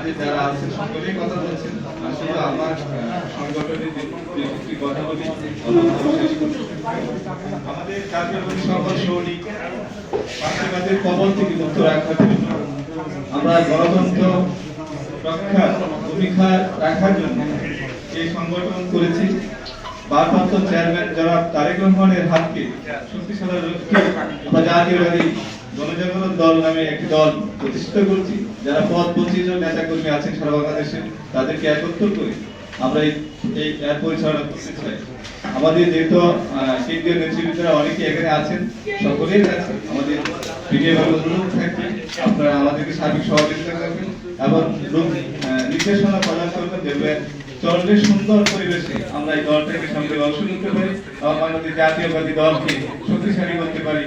যে যারা আছেন সকলেই কথা বলছেন, আসলে আমার সংগঠনের যে একটি কথা বলি শেষ করি। আমাদের জাতীয়তাবাদী সকল সৈনিক পার্টিবাদের কবল থেকে মুক্ত রাখার জন্য, আমরা গণতন্ত্র রক্ষার ভূমিকা রাখার জন্য এই সংগঠন করেছি। ভারপ্রাপ্ত চেয়ারম্যান জনাব তারেক রহমানের হাতকে শক্তিশালী রক্ষে আমরা জাতীয়তাবাদী গণজাগরণ দল নামে একটি দল প্রতিষ্ঠিত করছি। যারা পদ 25 জন নেতা কর্মী আছেন সারা বাংলাদেশে, তাদেরকে একত্র করে আমরা এই পরিচালনা করতে চাই। আমাদের যেহেতু কেন্দ্রীয় নেতৃবৃন্দরা অনেকে এখানে আছেন, সকলের কাছে আমাদের বিজয়ভাবে অনুরোধ থাকবে আপনারা আমাদেরকে সার্বিক সহযোগিতা করবেন এবং নির্দেশনা প্রদান করবেন, যেভাবে চলবে সুন্দর পরিবেশে আমরা এই দলটাকে সামনে অংশ নিতে পারি এবং আমাদের জাতীয়বাদী দলকে শক্তিশালী করতে পারি।